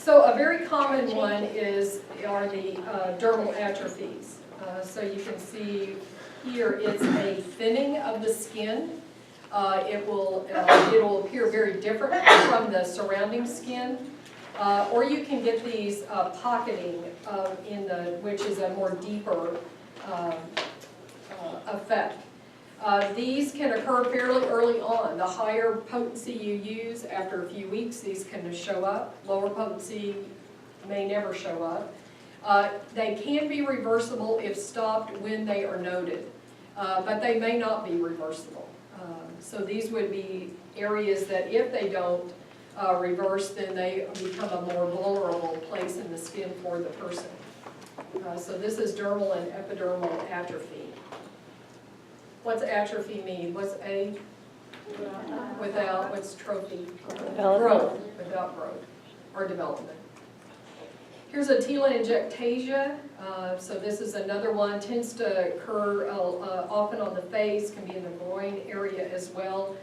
So a very common one are the dermal atrophies. So you can see here it's a thinning of the skin. It'll appear very different from the surrounding skin. Or you can get these pocketing which is a more deeper effect. These can occur fairly early on. The higher potency you use, after a few weeks, these can show up. Lower potency may never show up. They can be reversible if stopped when they are noted, but they may not be reversible. So these would be areas that if they don't reverse, then they become a more vulnerable place in the skin for the person. So this is dermal and epidermal atrophy. What's atrophy mean? What's A? Without, what's trophy? Growth, without growth or development. Here's a telangiectasia. So this is another one, tends to occur often on the face, can be in the groin area as well.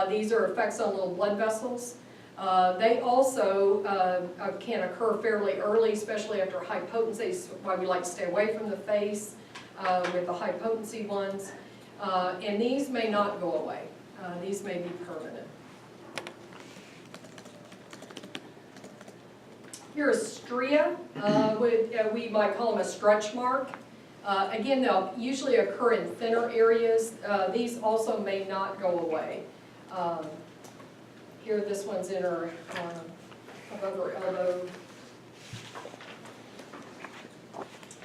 These are effects on little blood vessels. They also can occur fairly early, especially after high potency. That's why we like to stay away from the face with the high potency ones. And these may not go away. These may be permanent. Here is stria. We might call them a stretch mark. Again, they'll usually occur in thinner areas. These also may not go away. Here, this one's in her above her elbow.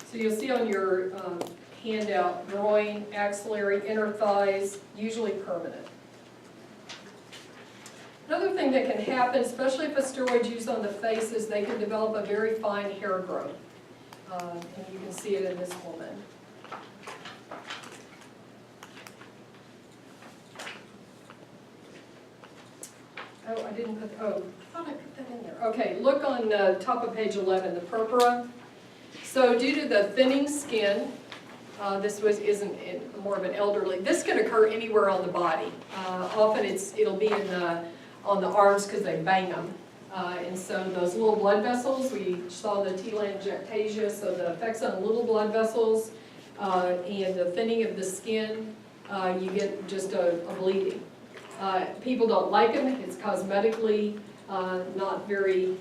So you'll see on your handout, groin, axillary, inner thighs, usually permanent. Another thing that can happen, especially if a steroid's used on the face, is they can develop a very fine hair growth. And you can see it in this woman. Oh, I didn't put, I thought I put that in there. Okay, look on the top of page 11, the purpura. So due to the thinning skin, this isn't more of an elderly. This can occur anywhere on the body. Often it'll be on the arms because they bang them. And so those little blood vessels, we saw the telangiectasia, so the effects on little blood vessels and the thinning of the skin, you get just a bleeding. People don't like them. It's cosmetically not very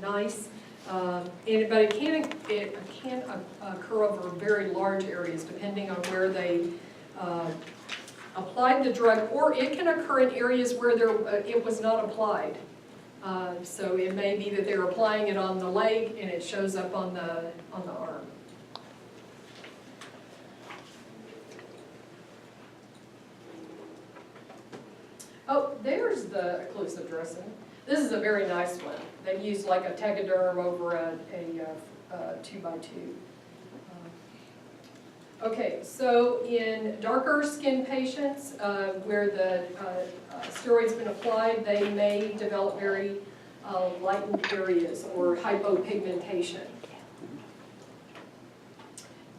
nice. But it can occur over very large areas depending on where they applied the drug, or it can occur in areas where it was not applied. So it may be that they're applying it on the leg and it shows up on the arm. Oh, there's the occlusive dressing. This is a very nice one. They've used like a Tegaderm over a 2x2. Okay, so in darker skin patients where the steroid's been applied, they may develop very lightened areas or hypopigmentation.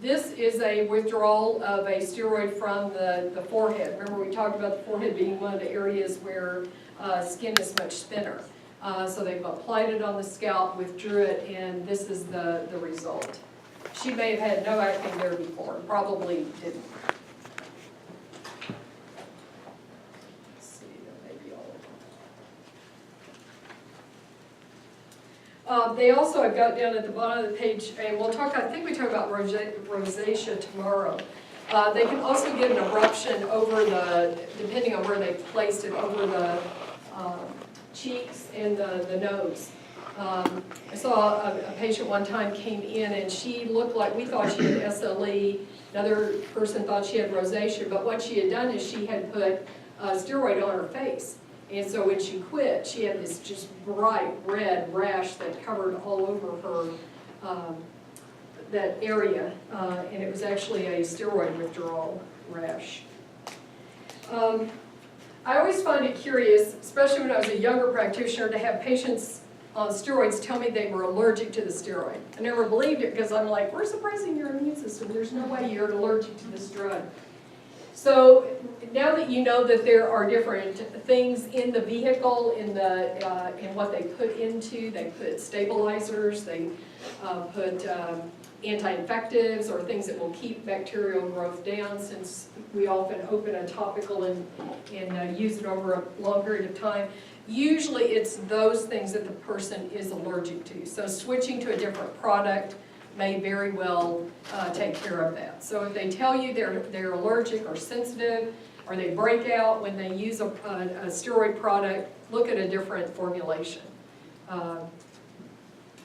This is a withdrawal of a steroid from the forehead. Remember we talked about the forehead being one of the areas where skin is much thinner. So they've applied it on the scalp, withdrew it, and this is the result. She may have had no acne there before, probably didn't. Let's see, that may be all of them. They also, I've got down at the bottom of the page, and we'll talk, I think we talk about rosacea tomorrow. They can also get an eruption over depending on where they placed it, over the cheeks and the nose. I saw a patient one time came in and she looked like, we thought she had SLE, another person thought she had rosacea, but what she had done is she had put steroid on her face. And so when she quit, she had this just bright red rash that covered all over her, that area, and it was actually a steroid withdrawal rash. I always find it curious, especially when I was a younger practitioner, to have patients on steroids tell me they were allergic to the steroid. I never believed it because I'm like, we're suppressing your immune system. There's no way you're allergic to this drug. So now that you know that there are different things in the vehicle, in what they put into, they put stabilizers, they put anti-infectives or things that will keep bacterial growth down, since we often open a topical and use it over a long period of time. Usually it's those things that the person is allergic to. So switching to a different product may very well take care of that. So if they tell you they're allergic or sensitive, or they break out when they use a steroid product, look at a different formulation.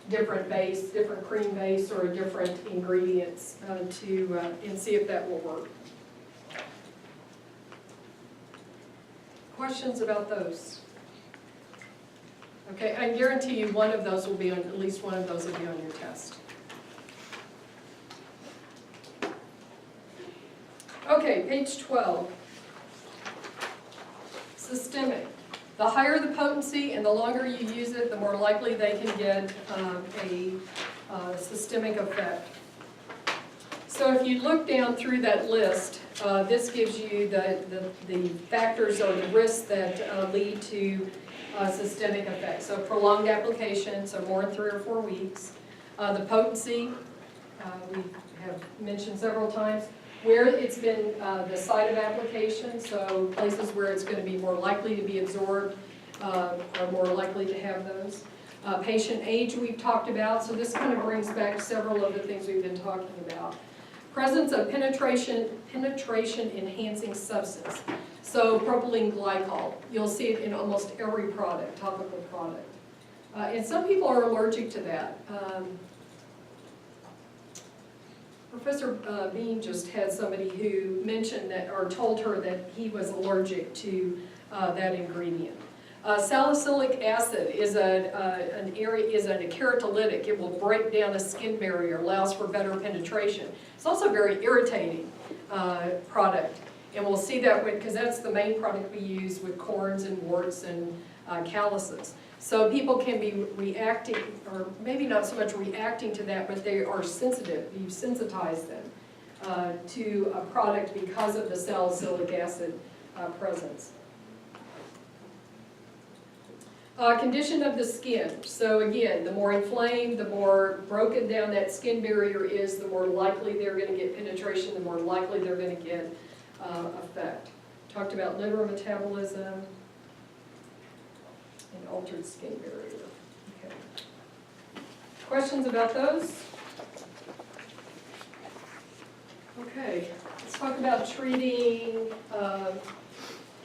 Different base, different cream base, or different ingredients and see if that will work. Questions about those? Okay, I guarantee you one of those will be on, at least one of those will be on your test. Okay, page 12. Systemic. The higher the potency and the longer you use it, the more likely they can get a systemic effect. So if you look down through that list, this gives you the factors or the risks that lead to systemic effects. So prolonged application, so more than 3 or 4 weeks. The potency, we have mentioned several times. Where it's been the site of application, so places where it's going to be more likely to be absorbed are more likely to have those. Patient age we've talked about, so this kind of brings back several of the things we've been talking about. Presence of penetration enhancing substance. So propylene glycol, you'll see it in almost every product, topical product. And some people are allergic to that. Professor Bean just had somebody who mentioned that, or told her that he was allergic to that ingredient. Salicylic acid is a keratolytic. It will break down a skin barrier, allows for better penetration. It's also a very irritating product, and we'll see that because that's the main product we use with corns and warts and calluses. So people can be reacting, or maybe not so much reacting to that, but they are sensitive. You sensitize them to a product because of the salicylic acid presence. Condition of the skin. So again, the more inflamed, the more broken down that skin barrier is, the more likely they're going to get penetration, the more likely they're going to get effect. Talked about liver metabolism and altered skin barrier. Okay. Questions about those? Okay, let's talk about treating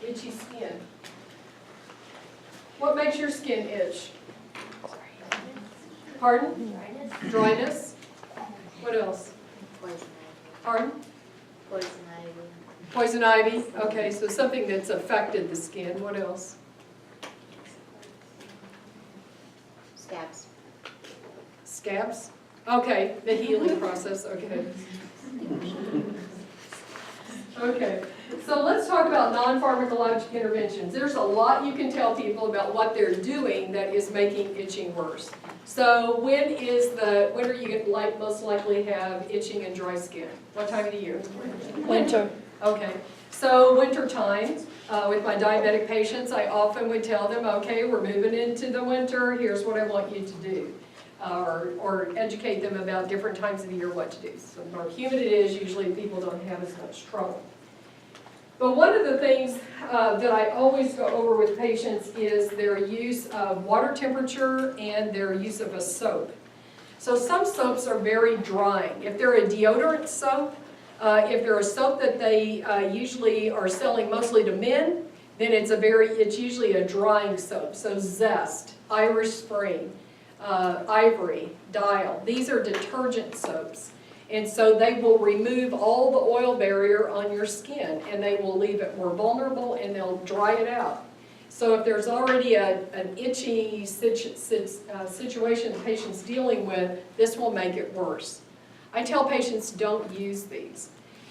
itchy skin. What makes your skin itch? Pardon? Dryness. What else? Poison ivy. Pardon? Poison ivy. Poison ivy. Okay, so something that's affected the skin. What else? Scabs. Scabs? Okay, the healing process. Okay. Okay, so let's talk about non-pharmacologic interventions. There's a lot you can tell people about what they're doing that is making itching worse. So when are you most likely have itching and dry skin? What time of the year? Winter. Okay, so winter time, with my diabetic patients, I often would tell them, okay, we're moving into the winter, here's what I want you to do. Or educate them about different times of the year what to do. So the more humid it is, usually people don't have as much trouble. But one of the things that I always go over with patients is their use of water temperature and their use of a soap. So some soaps are very drying. If they're a deodorant soap, if they're a soap that they usually are selling mostly to men, then it's usually a drying soap. So Zest, Irish Spring, Ivory, Dial. These are detergent soaps. And so they will remove all the oil barrier on your skin, and they will leave it more vulnerable, and they'll dry it out. So if there's already an itchy situation the patient's dealing with, this will make it worse. I tell patients don't use these.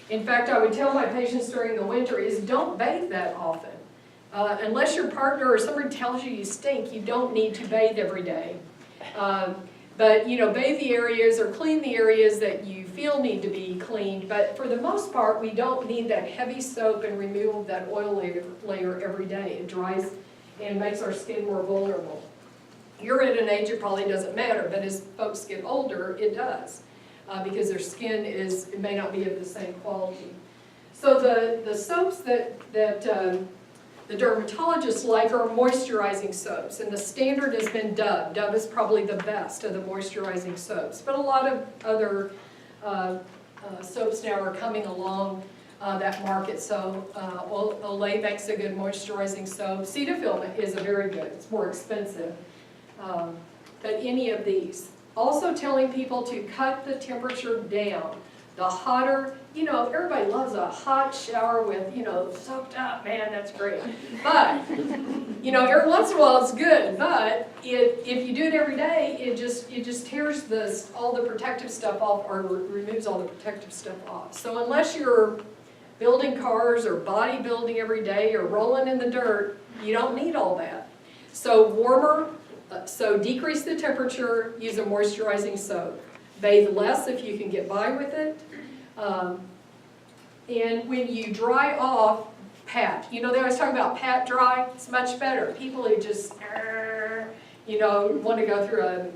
In fact, I would tell my patients during the winter is don't bathe that often. Unless your partner or somebody tells you you stink, you don't need to bathe every day. But, you know, bathe the areas or clean the areas that you feel need to be cleaned. But for the most part, we don't need that heavy soap and removal of that oil layer every day. It dries and makes our skin more vulnerable. You're at an age it probably doesn't matter, but as folks get older, it does. Because their skin it may not be of the same quality. So the soaps that the dermatologists like are moisturizing soaps, and the standard has been Dove. Dove is probably the best of the moisturizing soaps, but a lot of other soaps now are coming along that market. So Olay makes a good moisturizing soap. Cetaphil is a very good, it's more expensive, but any of these. Also telling people to cut the temperature down. The hotter, you know, everybody loves a hot shower with, you know, soaked up, man, that's great. But, you know, every once in a while it's good, but if you do it every day, it just tears all the protective stuff off, or removes all the protective stuff off. So unless you're building cars or bodybuilding every day or rolling in the dirt, you don't need all that. So so decrease the temperature, use a moisturizing soap. Bathe less if you can get by with it. And when you dry off, pat. You know, they always talk about pat dry. It's much better. People who just, you know, want to go through a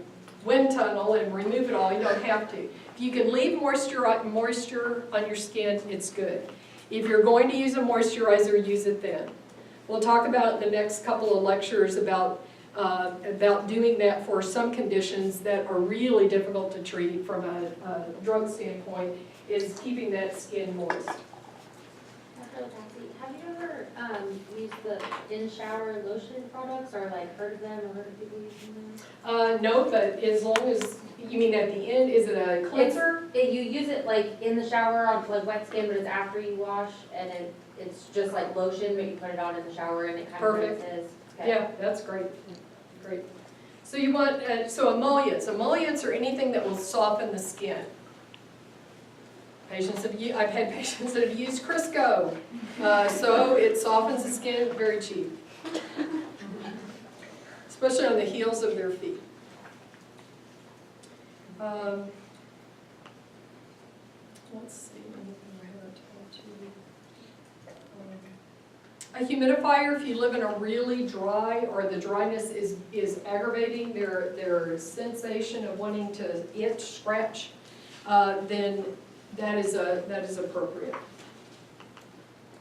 wind tunnel and remove it all, you don't have to. If you can leave moisture on your skin, it's good. If you're going to use a moisturizer, use it then. We'll talk about in the next couple of lectures about doing that for some conditions that are really difficult to treat from a drug standpoint, is keeping that skin moist. Have you ever used the in-shower lotion products, or like heard of them, or heard of people using them? No, but as long as, you mean at the end, is it a cleanser? You use it like in the shower on like wet skin, but it's after you wash, and it's just like lotion, but you put it on in the shower and it kind of rinses. Okay. Yeah, that's great. Great. So you want, so emollients. Emollients are anything that will soften the skin. I've had patients that have used Crisco. So it softens the skin, very cheap. Especially on the heels of their feet. Let's see, anything I haven't told you. A humidifier, if you live in a really dry, or the dryness is aggravating their sensation of wanting to itch, scratch, then that is appropriate.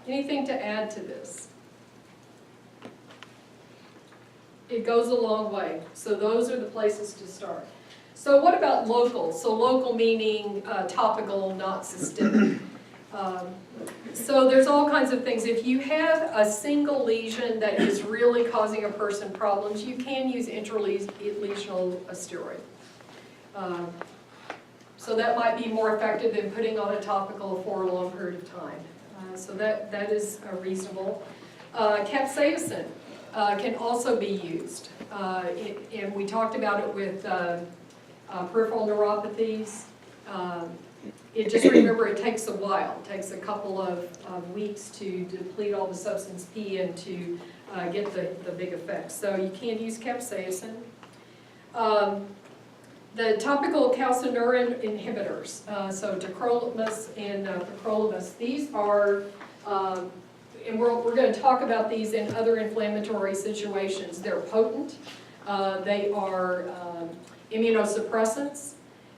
Anything to add to this? It goes a long way. So those are the places to start. So what about local? So local meaning topical, not systemic. So there's all kinds of things. If you have a single lesion that is really causing a person problems, you can use intralesional steroid. So that might be more effective than putting on a topical for a long period of time. So that is reasonable. Capsaicin can also be used. And we talked about it with peripheral neuropathies. Just remember, it takes a while. It takes a couple of weeks to deplete all the substance P and to get the big effects. So you can use capsaicin. The topical calcineurin inhibitors, so tacrolimus and tacrolimus, these are, and we're going to talk about these in other inflammatory situations. They're potent, they are immunosuppressants,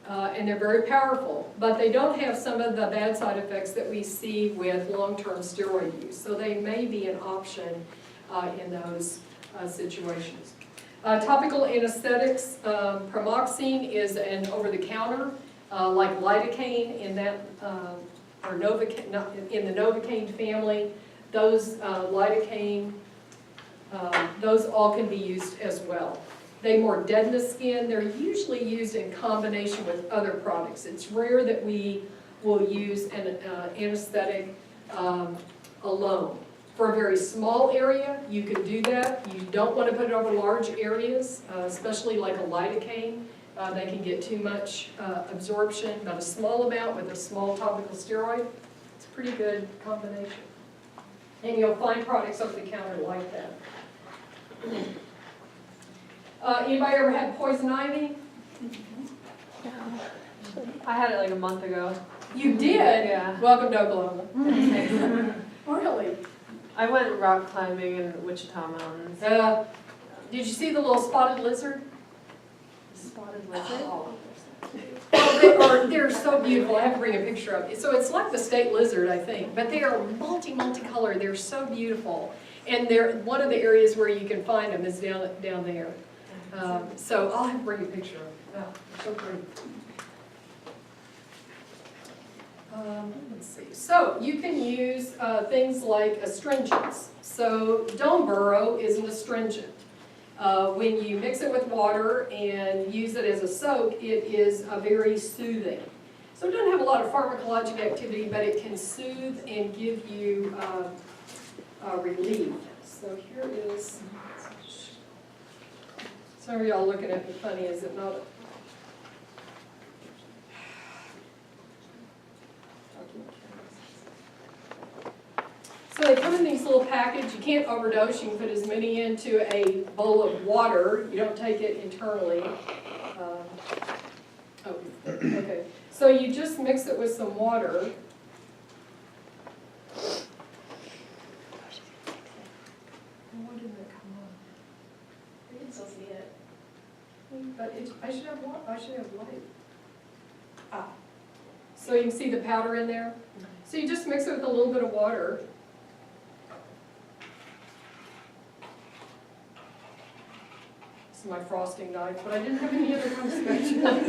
and they're very powerful, but they don't have some of the bad side effects that we see with long-term steroid use. So they may be an option in those situations. Topical anesthetics, pramoxine is an over-the-counter, like lidocaine in that, or Novocaine, in the Novocaine family. Those lidocaine, those all can be used as well. They more deaden the skin. They're usually used in combination with other products. It's rare that we will use an anesthetic alone. For a very small area, you can do that. You don't want to put it over large areas, especially like a lidocaine. They can get too much absorption, but a small amount with a small topical steroid, it's a pretty good combination. And you'll find products over the counter like that. Anybody ever had poison ivy? I had it like a month ago. You did? Yeah. Welcome to Oklahoma. Really? I went rock climbing in Wichita Mountains. Did you see the little spotted lizard? Spotted lizard? Oh, they're so beautiful. I have to bring a picture of it. So it's like the state lizard, I think, but they are multicolored. They're so beautiful. And they're, one of the areas where you can find them is down there. So I'll have to bring a picture of it. Oh, so pretty. Let's see. So you can use things like astringents. So Dome Burrow is an astringent. When you mix it with water and use it as a soak, it is very soothing. So it doesn't have a lot of pharmacologic activity, but it can soothe and give you relief. So here is, some of y'all looking at me funny, is it not? So they come in these little packages. You can't overdose. You can put as many into a bowl of water. You don't take it internally. Okay. So you just mix it with some water. Why didn't it come on? You can still see it. But I should have light. Ah. So you can see the powder in there. So you just mix it with a little bit of water. This is my frosting knife, but I didn't have any other kind of spatula.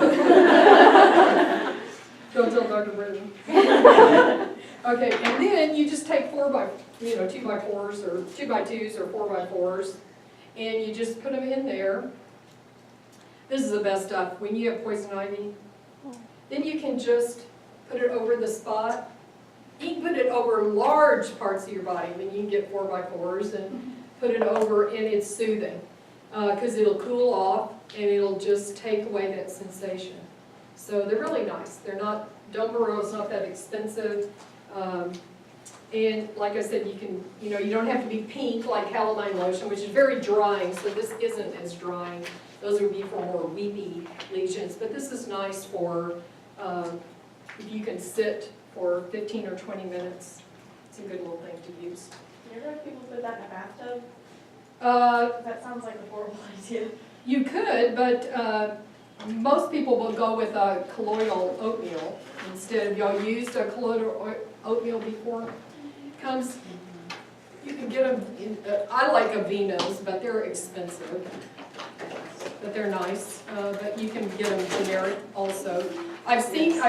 Don't tell Dr. Britton. Okay, and then you just take 2x4s or 2x2s or 4x4s, and you just put them in there. This is the best stuff. When you have poison ivy, then you can just put it over the spot. You can put it over large parts of your body. I mean, you can get 4x4s and put it over, and it's soothing. Because it'll cool off and it'll just take away that sensation. So they're really nice. They're not, Dome Burrow is not that expensive. And like I said, you don't have to be pink like Calamine lotion, which is very drying, so this isn't as drying. Those would be for more weepy lesions, but this is nice for, if you can sit for 15 or 20 minutes. It's a good little thing to use. You ever have people put that in a bathtub? That sounds like a horrible idea. You could, but most people will go with a colloidal oatmeal instead. Have y'all used a colloidal oatmeal before? You can get them, I like Aveeno's, but they're expensive. But they're nice, but you can get them generic also. I've seen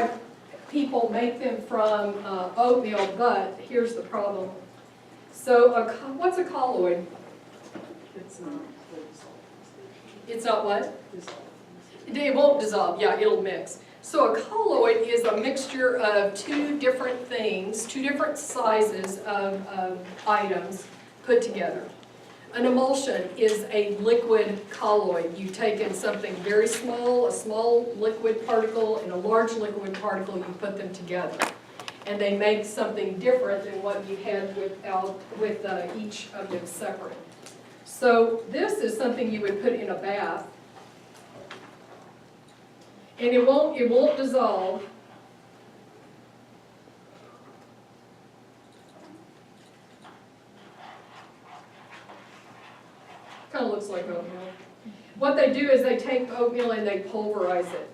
people make them from oatmeal, but here's the problem. So what's a colloid? It's not It's not what? It won't dissolve, yeah, it'll mix. So a colloid is a mixture of two different things, two different sizes of items put together. An emulsion is a liquid colloid. You've taken something very small, a small liquid particle, and a large liquid particle, you put them together. And they make something different than what you had with each of them separate. So this is something you would put in a bath. And it won't dissolve. Kind of looks like oatmeal. What they do is they take oatmeal and they pulverize it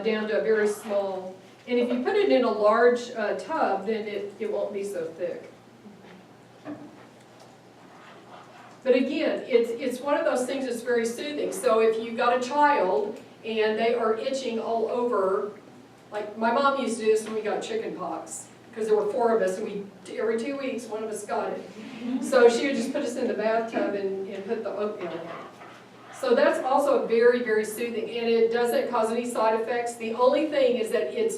down to a very small. And if you put it in a large tub, then it won't be so thick. But again, it's one of those things that's very soothing. So if you've got a child and they are itching all over, like my mom used to do this when we got chicken pox, because there were 4 of us, and every 2 weeks one of us got it. So she would just put us in the bathtub and put the oatmeal in. So that's also very, very soothing, and it doesn't cause any side effects. The only thing is that it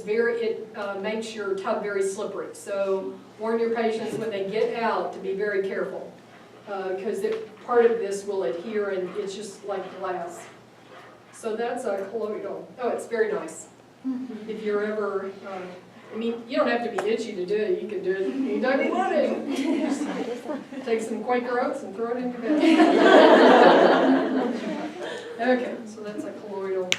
makes your tub very slippery. So warn your patients when they get out to be very careful, because part of this will adhere and it's just like glass. So that's a colloidal. Oh, it's very nice. If you're ever, I mean, you don't have to be itchy to do it. You can do it anytime you want to. Take some Quaker Oats and throw it in your bed. Okay, so that's a colloidal.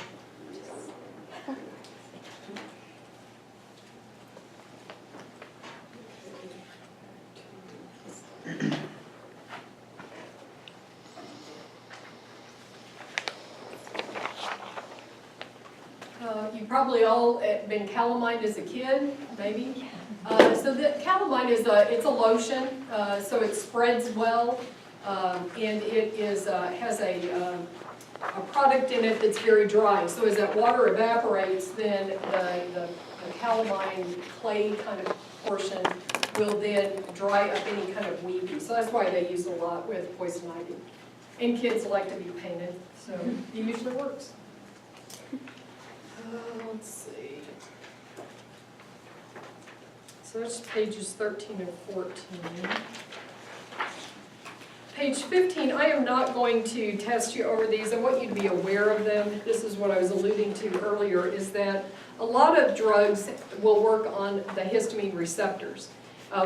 You probably all been calamine as a kid, maybe. So the calamine it's a lotion, so it spreads well, and it has a product in it that's very dry. So as that water evaporates, then the calamine clay kind of portion will then dry up any kind of weeping. So that's why they use it a lot with poison ivy. And kids like to be painted, so it usually works. Let's see. So that's pages 13 and 14. Page 15, I am not going to test you over these. I want you to be aware of them. This is what I was alluding to earlier, is that a lot of drugs will work on the histamine receptors.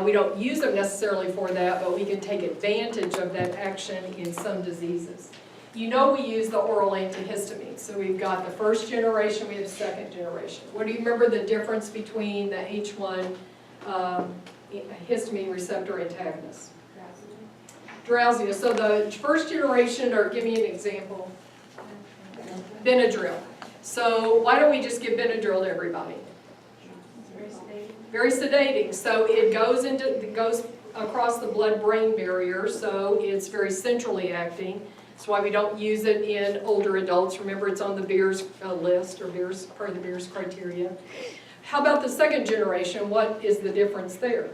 We don't use them necessarily for that, but we can take advantage of that action in some diseases. You know we use the oral antihistamines. So we've got the first generation, we have second generation. What do you remember the difference between the H1 histamine receptor antagonists? Drowsiness. So the first generation, or give me an example. Benadryl. So why don't we just give Benadryl to everybody? Very sedating. So it goes across the blood-brain barrier, so it's very centrally acting. That's why we don't use it in older adults. Remember, it's on the Beers list, or part of the Beers criteria. How about the second generation? What is the difference there?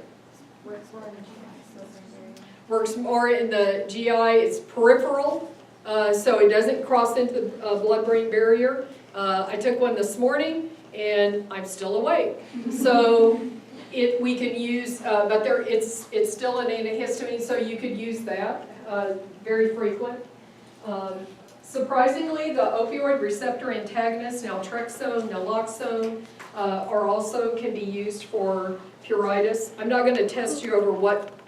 Works more in the GI. It's peripheral, so it doesn't cross into the blood-brain barrier. I took one this morning, and I'm still awake. So we can use, but it's still an antihistamine, so you could use that, very frequent. Surprisingly, the opioid receptor antagonists, naltrexone, naloxone, can be used for pruritus. I'm not going to test you over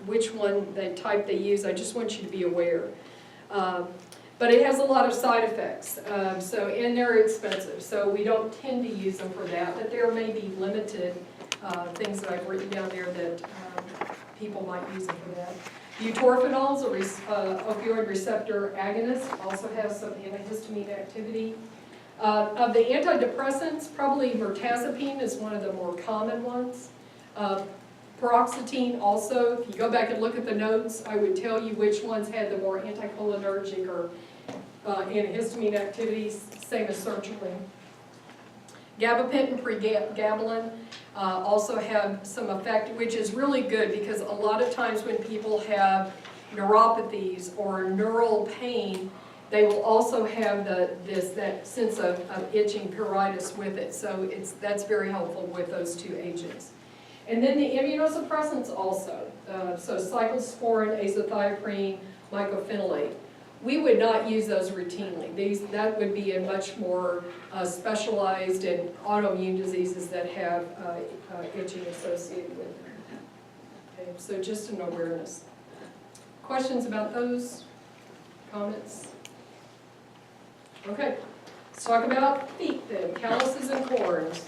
which one, the type they use. I just want you to be aware. But it has a lot of side effects, and they're expensive, so we don't tend to use them for that, but there may be limited things that I've written down there that people might use them for that. Butorphanols, opioid receptor agonist, also has some antihistamine activity. Of the antidepressants, probably mirtazapine is one of the more common ones. Paroxetine also, if you go back and look at the notes, I would tell you which ones had the more anticholinergic or antihistamine activities, same as sertraline. Gabapentin and pregabalin also have some effect, which is really good because a lot of times when people have neuropathies or neural pain, they will also have that sense of itching pruritus with it. So that's very helpful with those two agents. And then the immunosuppressants also, so cyclosporin, azathioprine, mycophenolate. We would not use those routinely. That would be in much more specialized and autoimmune diseases that have itching associated with them. Okay, so just an awareness. Questions about those? Comments? Okay, let's talk about feet then, calluses and corns.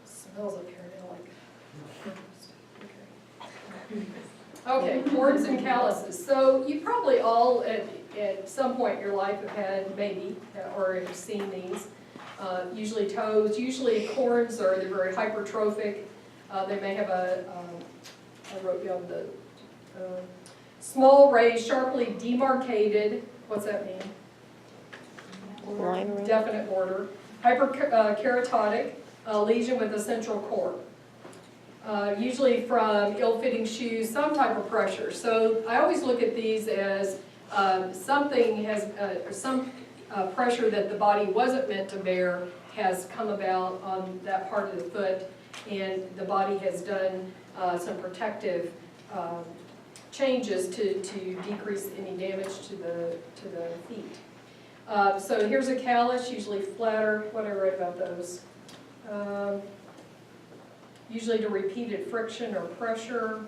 Smells up here now like. Okay, corns and calluses. So you probably all at some point in your life have had maybe or have seen these. Usually toes. Usually corns they're very hypertrophic. They may have I wrote down the small raised, sharply demarcated. What's that mean? Line. Definite border. Hyperkeratotic. Lesion with a central core. Usually from ill-fitting shoes, some type of pressure. So I always look at these as something has, some pressure that the body wasn't meant to bear has come about on that part of the foot, and the body has done some protective changes to decrease any damage to the feet. So here's a callus, usually flatter. What I wrote about those. Usually to repeated friction or pressure.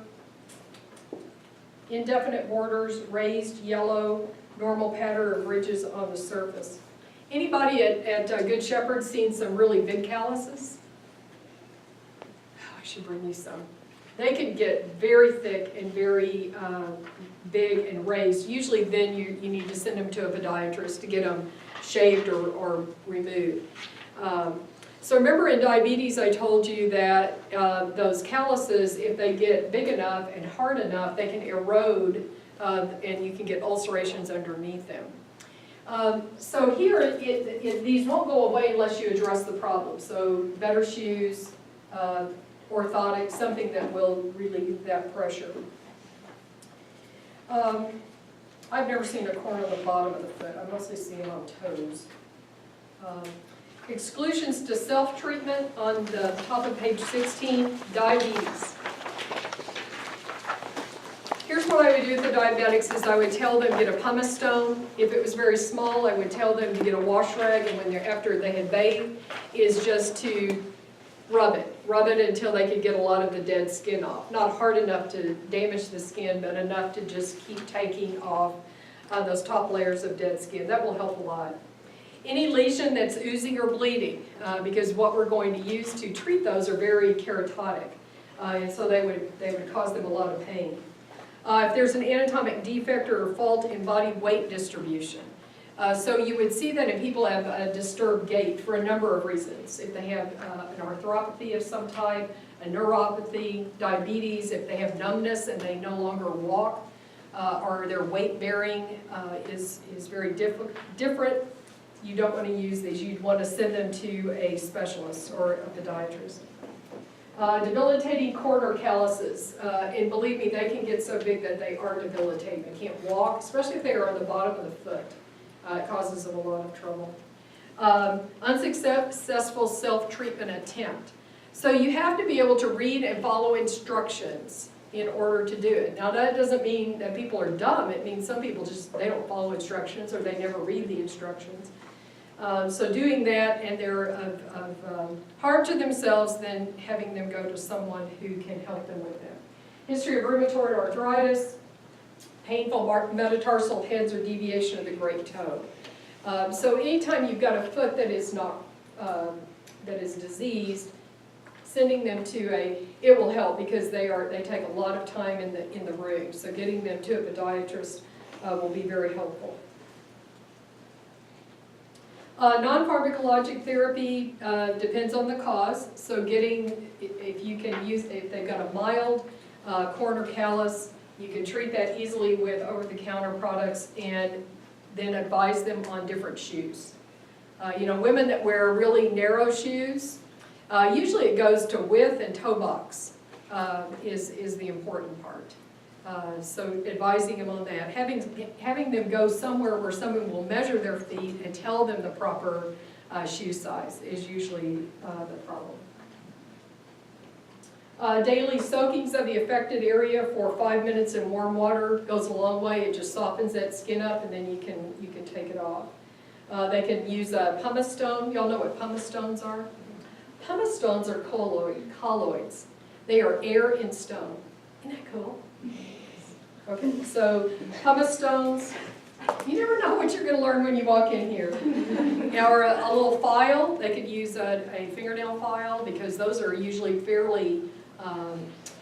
Indefinite borders, raised, yellow, normal pattern of ridges on the surface. Anybody at Good Shepherd seen some really big calluses? should bring you some. They can get very thick and very big and raised. Usually then you need to send them to a podiatrist to get them shaved or removed. So remember in diabetes I told you that those calluses, if they get big enough and hard enough, they can erode and you can get ulcerations underneath them. So here, these won't go away unless you address the problem. So better shoes, orthotics, something that will relieve that pressure. I've never seen a corn on the bottom of the foot. I mostly see them on toes. Exclusions to self-treatment on the top of page 16, diabetes. Here's what I would do with the diabetics is I would tell them get a pumice stone. If it was very small, I would tell them to get a wash rag, and when they're after they had bathed, is just to rub it until they could get a lot of the dead skin off. Not hard enough to damage the skin, but enough to just keep taking off those top layers of dead skin. That will help a lot. Any lesion that's oozing or bleeding, because what we're going to use to treat those are very keratotic, and so they would cause them a lot of pain. If there's an anatomic defect or fault in body weight distribution. So you would see that if people have a disturbed gait for a number of reasons. If they have an arthropathy of some type, a neuropathy, diabetes, if they have numbness and they no longer walk, or their weight bearing is very different, you don't want to use these. You'd want to send them to a specialist or a podiatrist. Debilitating corner calluses, and believe me, they can get so big that they are debilitating. They can't walk, especially if they are on the bottom of the foot. It causes them a lot of trouble. Unsuccessful self-treatment attempt. So you have to be able to read and follow instructions in order to do it. Now that doesn't mean that people are dumb. It means some people just, they don't follow instructions or they never read the instructions. So doing that, and they're of harm to themselves, then having them go to someone who can help them with that. History of rheumatoid arthritis, painful metatarsal heads or deviation of the great toe. So anytime you've got a foot that is not, that is diseased, sending them to it will help because they take a lot of time in the room. So getting them to a podiatrist will be very helpful. Non-pharmacologic therapy depends on the cause. So getting, if they've got a mild corner callus, you can treat that easily with over-the-counter products and then advise them on different shoes. Women that wear really narrow shoes, usually it goes to width and toe box is the important part. So advising them on that, having them go somewhere where someone will measure their feet and tell them the proper shoe size is usually the problem. Daily soakings of the affected area for 5 minutes in warm water goes a long way. It just softens that skin up, and then you can take it off. They can use a pumice stone. Y'all know what pumice stones are? Pumice stones are colloids. They are air in stone. Isn't that cool? Okay, so pumice stones. You never know what you're going to learn when you walk in here. Or a little file. They could use a fingernail file because those are usually fairly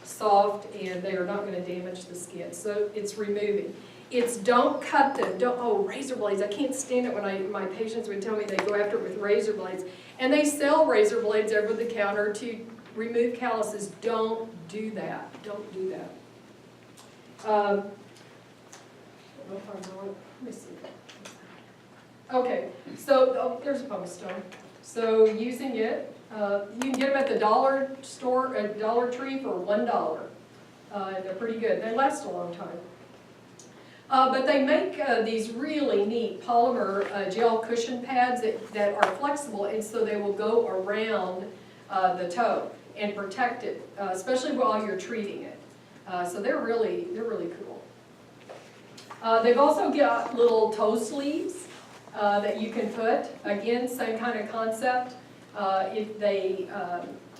soft and they are not going to damage the skin. So it's removing. It's don't cut them. Razor blades. I can't stand it when my patients would tell me they go after it with razor blades. And they sell razor blades over the counter to remove calluses. Don't do that. Don't do that. Let me see. Okay, so there's a pumice stone. So using it, you can get them at the dollar store, at Dollar Tree for $1. They're pretty good. They last a long time. But they make these really neat polymer gel cushion pads that are flexible, and so they will go around the toe and protect it, especially while you're treating it. So they're really cool. They've also got little toe sleeves that you can put. Again, same kind of concept. If they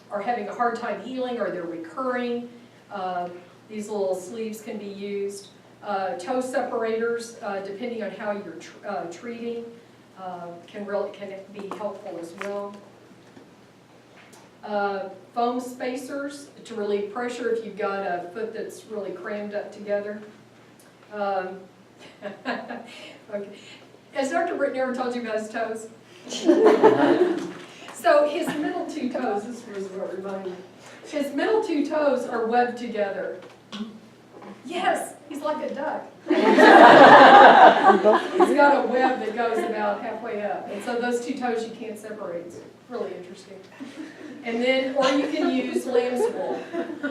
are having a hard time healing or they're recurring, these little sleeves can be used. Toe separators, depending on how you're treating, can be helpful as well. Foam spacers to relieve pressure if you've got a foot that's really crammed up together. Okay. Has Dr. Britton ever told you about his toes? So his middle two toes, this was what reminded me. His middle two toes are webbed together. Yes, he's like a duck. He's got a web that goes about halfway up, and so those two toes you can't separate. It's really interesting. And then, or you can use lamb's wool.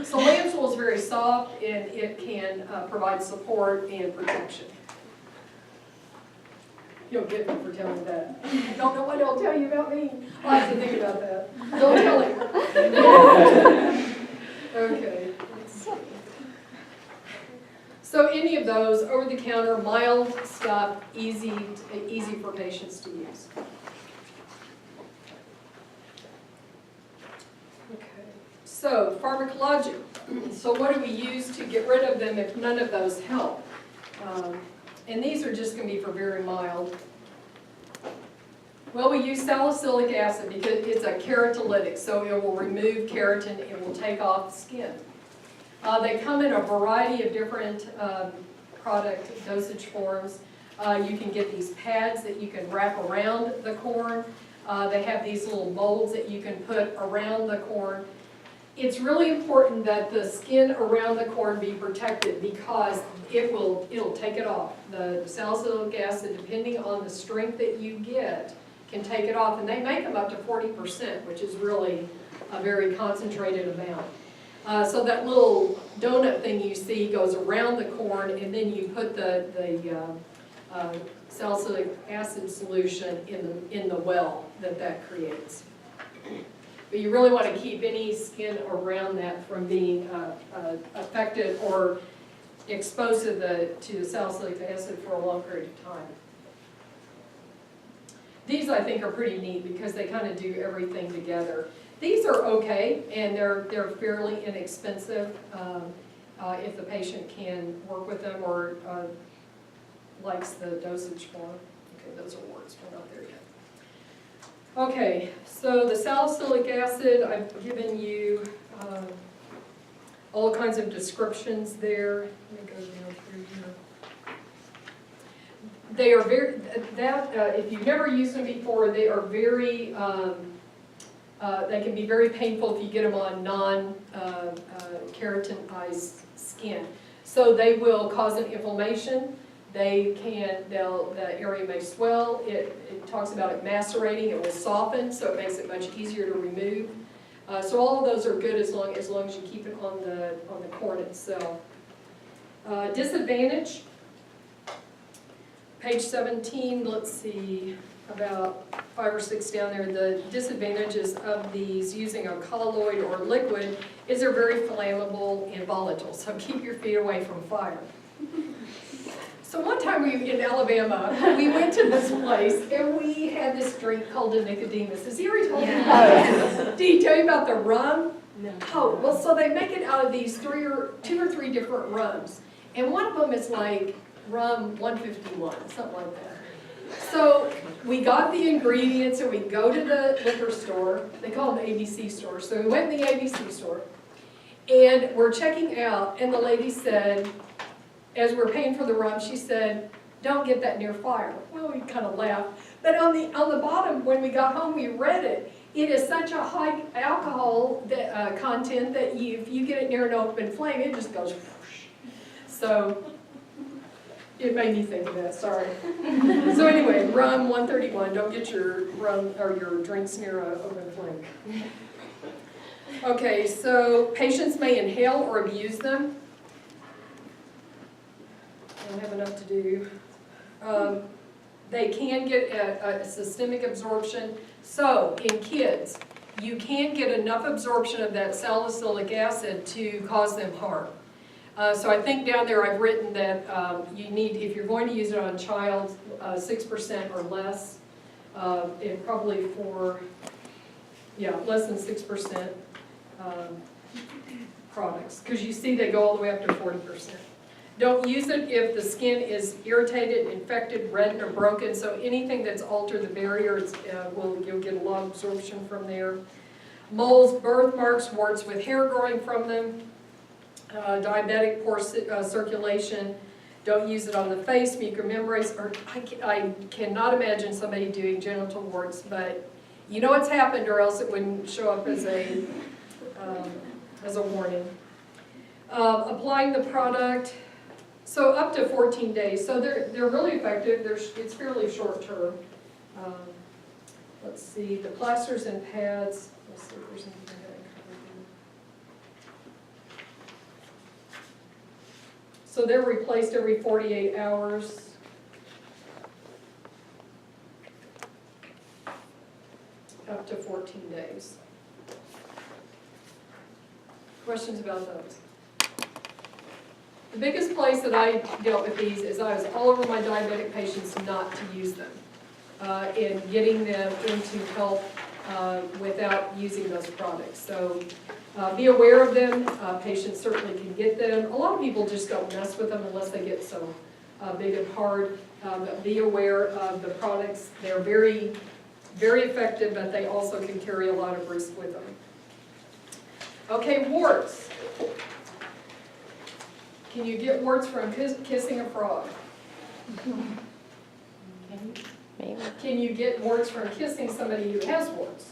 So lamb's wool is very soft and it can provide support and protection. You'll get me for telling that. I don't know what he'll tell you about me. I'll have to think about that. Don't tell him. Okay. So any of those, over-the-counter, mild stuff, easy for patients to use. Okay. So pharmacologic. So what do we use to get rid of them if none of those help? And these are just going to be for very mild. Well, we use salicylic acid because it's a keratolytic, so it will remove keratin, it will take off skin. They come in a variety of different product dosage forms. You can get these pads that you can wrap around the corn. They have these little molds that you can put around the corn. It's really important that the skin around the corn be protected because it'll take it off. The salicylic acid, depending on the strength that you get, can take it off. And they make them up to 40%, which is really a very concentrated amount. So that little donut thing you see goes around the corn, and then you put the salicylic acid solution in the well that creates. But you really want to keep any skin around that from being affected or exposed to the salicylic acid for a long period of time. These I think are pretty neat because they kind of do everything together. These are okay, and they're fairly inexpensive if the patient can work with them or likes the dosage form. Okay, those are words, we're not there yet. Okay, so the salicylic acid, I've given you all kinds of descriptions there. Let me go down through here. They are very, if you've never used them before, they are very, they can be very painful if you get them on non-keratinized skin. So they will cause an inflammation. The area may swell. It talks about it macerating. It will soften, so it makes it much easier to remove. So all of those are good as long as you keep it on the corn itself. Disadvantage. Page 17, let's see, about 5 or 6 down there, the disadvantages of these using a colloid or liquid is they're very flammable and volatile, so keep your feet away from fire. So one time in Alabama, we went to this place and we had this drink called a Nicodemus. Has he already told you about it? Did he tell you about the rum? No. Oh, well, so they make it out of these 2 or 3 different rums. And one of them is like rum 151, something like that. So we got the ingredients and we go to the liquor store. They call them ABC stores. So we went in the ABC store and we're checking out, and the lady said, as we're paying for the rum, she said, "Don't get that near fire." Well, we kind of laughed. But on the bottom, when we got home, we read it. It is such a high alcohol content that if you get it near an open flame, it just goes whoosh. So it made me think of that, sorry. So anyway, rum 131, don't get your rum or your drinks near an open flame. Okay, so patients may inhale or abuse them. I don't have enough to do. They can get a systemic absorption. So in kids, you can't get enough absorption of that salicylic acid to cause them harm. So I think down there I've written that you need, if you're going to use it on a child, 6% or less, and probably for, less than 6% products. Because you see they go all the way up to 40%. Don't use it if the skin is irritated, infected, reddened, or broken. So anything that's altered the barrier, you'll get a lot of absorption from there. Moles, birthmarks, warts with hair growing from them, diabetic, poor circulation. Don't use it on the face, mucormembranes, or I cannot imagine somebody doing genital warts, but you know it's happened or else it wouldn't show up as a warning. Applying the product, so up to 14 days, so they're really effective. It's fairly short term. Let's see, the plasters and pads, let's see if there's anything that I covered here. So they're replaced every 48 hours. Up to 14 days. Questions about those? The biggest place that I dealt with these is I was all over my diabetic patients not to use them. And getting them into health without using those products. So be aware of them. Patients certainly can get them. A lot of people just don't mess with them unless they get so big and hard. But be aware of the products. They're very, very effective, but they also can carry a lot of risk with them. Okay, warts. Can you get warts from kissing a frog? Maybe. Can you get warts from kissing somebody who has warts?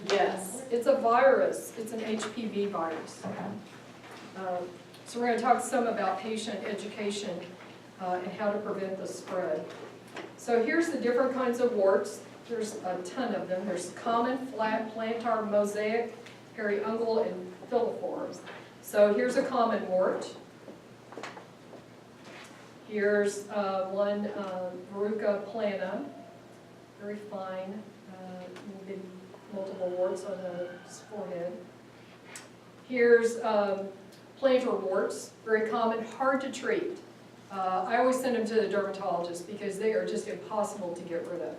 Yes. It's a virus. It's an HPV virus. So we're going to talk some about patient education and how to prevent the spread. So here's the different kinds of warts. There's a ton of them. There's common, flat, plantar, mosaic, periungual, and filiforms. So here's a common wart. Here's one, verruca plana, very fine, maybe multiple warts on the forehead. Here's plantar warts, very common, hard to treat. I always send them to the dermatologist because they are just impossible to get rid of.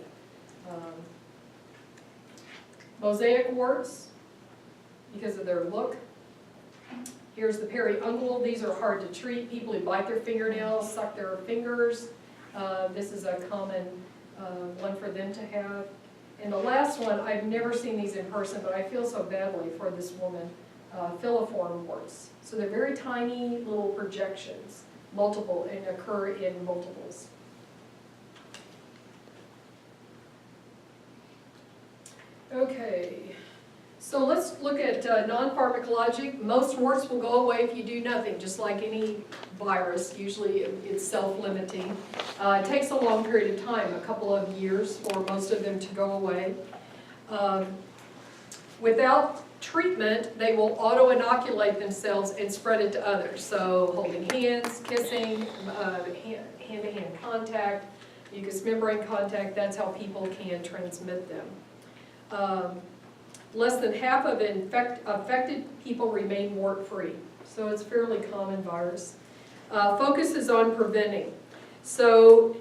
Mosaic warts, because of their look. Here's the periungual. These are hard to treat. People who bite their fingernails, suck their fingers. This is a common one for them to have. And the last one, I've never seen these in person, but I feel so badly for this woman, filiform warts. So they're very tiny little projections, multiple, and occur in multiples. Okay. So let's look at non-pharmacologic. Most warts will go away if you do nothing, just like any virus. Usually it's self-limiting. It takes a long period of time, a couple of years for most of them to go away. Without treatment, they will auto-inoculate themselves and spread it to others. So holding hands, kissing, hand-to-hand contact, mucous membrane contact, that's how people can transmit them. Less than half of affected people remain wart-free, so it's a fairly common virus. Focus is on preventing. So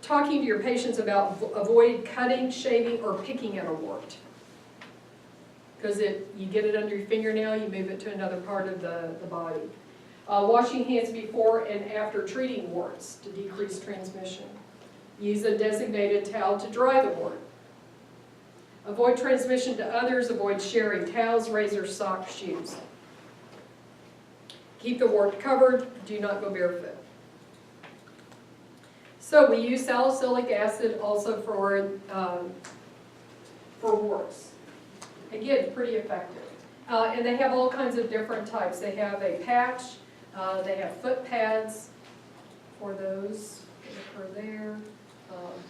talking to your patients about avoid cutting, shaving, or picking at a wart. Because you get it under your fingernail, you move it to another part of the body. Washing hands before and after treating warts to decrease transmission. Use a designated towel to dry the wart. Avoid transmission to others, avoid sharing towels, razors, socks, shoes. Keep the wart covered, do not go barefoot. So we use salicylic acid also for warts. Again, pretty effective. And they have all kinds of different types. They have a patch, they have foot pads for those that occur there.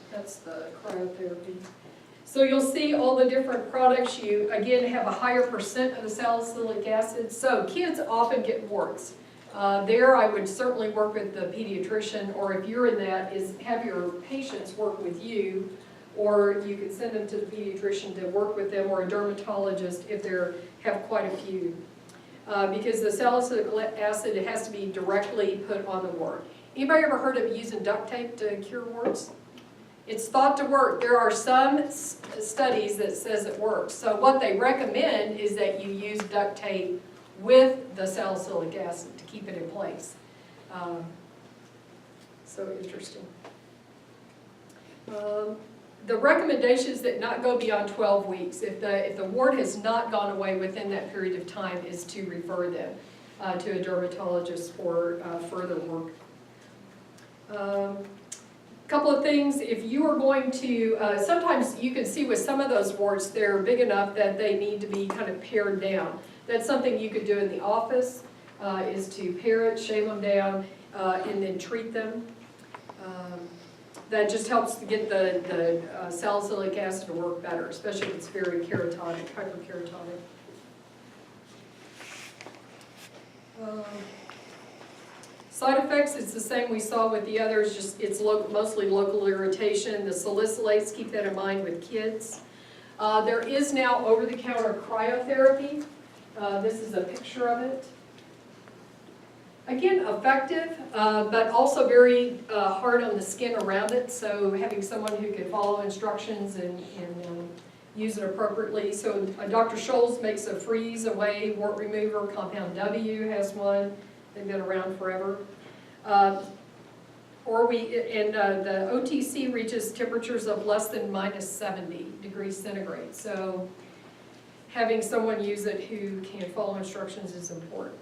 That's the cryotherapy. So you'll see all the different products. You, again, have a higher percent of the salicylic acid. So kids often get warts. There I would certainly work with the pediatrician, or if you're in that, is have your patients work with you, or you can send them to the pediatrician to work with them, or a dermatologist if they have quite a few. Because the salicylic acid, it has to be directly put on the wart. Anybody ever heard of using duct tape to cure warts? It's thought to work. There are some studies that says it works. So what they recommend is that you use duct tape with the salicylic acid to keep it in place. So interesting. The recommendation is that not go beyond 12 weeks. If the wart has not gone away within that period of time, is to refer them to a dermatologist for further work. Couple of things, if you are going to, sometimes you can see with some of those warts, they're big enough that they need to be kind of pared down. That's something you could do in the office, is to pare it, shave them down, and then treat them. That just helps to get the salicylic acid to work better, especially if it's very keratotic, hyperkeratotic. Side effects, it's the same we saw with the others, just it's mostly local irritation. The salicylates, keep that in mind with kids. There is now over-the-counter cryotherapy. This is a picture of it. Again, effective, but also very hard on the skin around it, so having someone who can follow instructions and use it appropriately. So Dr. Scholl's makes a freeze-away wart remover. Compound W has one. They've been around forever. The OTC reaches temperatures of less than -70 degrees centigrade. So having someone use it who can follow instructions is important.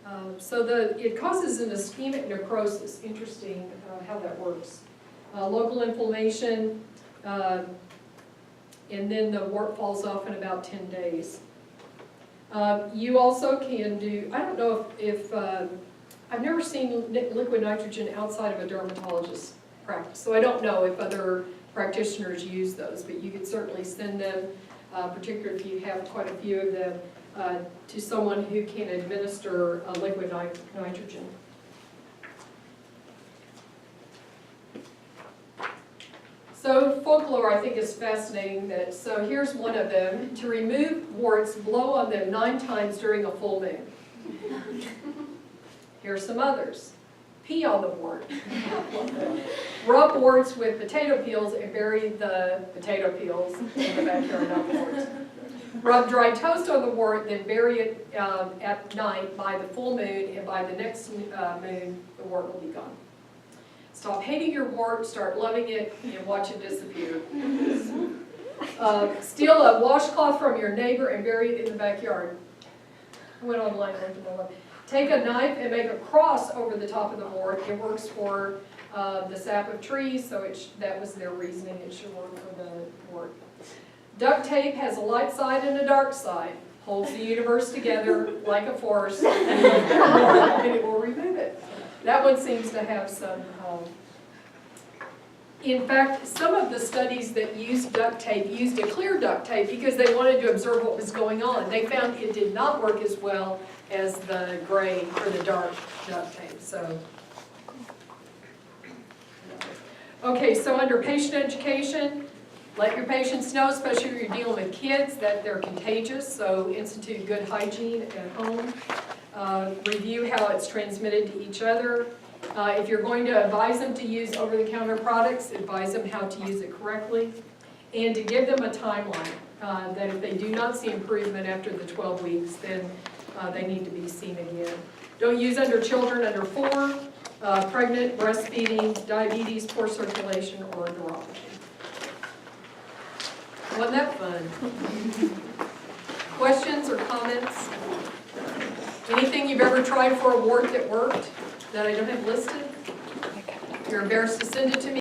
It causes an ischemic necrosis. Interesting how that works. Local inflammation, and then the wart falls off in about 10 days. You also can do, I don't know if I've never seen liquid nitrogen outside of a dermatologist's practice, so I don't know if other practitioners use those, but you could certainly send them, particularly if you have quite a few of them, to someone who can administer liquid nitrogen. So folklore, I think, is fascinating. So here's one of them. To remove warts, blow on them 9 times during a full moon. Here's some others. Pee on the wart. Rub warts with potato peels and bury the potato peels in the backyard, not the warts. Rub dry toast on the wart, then bury it at night by the full moon, and by the next moon, the wart will be gone. Stop hating your wart, start loving it, and watch it disappear. Steal a washcloth from your neighbor and bury it in the backyard. I went online and looked at my life. Take a knife and make a cross over the top of the wart. It works for the sap of trees, so that was their reasoning. It should work for the wart. Duct tape has a light side and a dark side. Holds the universe together like a force, and it will remove it. That one seems to have some, in fact, some of the studies that used duct tape used a clear duct tape because they wanted to observe what was going on. They found it did not work as well as the gray or the dark duct tape. So, okay, so under patient education, let your patients know, especially if you're dealing with kids, that they're contagious, so institute good hygiene at home. Review how it's transmitted to each other. If you're going to advise them to use over-the-counter products, advise them how to use it correctly, and to give them a timeline, that if they do not see improvement after the 12 weeks, then they need to be seen again. Don't use under children under 4, pregnant, breastfeeding, diabetes, poor circulation, or neuropathy. Wasn't that fun? Questions or comments? Anything you've ever tried for a wart that worked that I don't have listed? You're embarrassed to send it to me?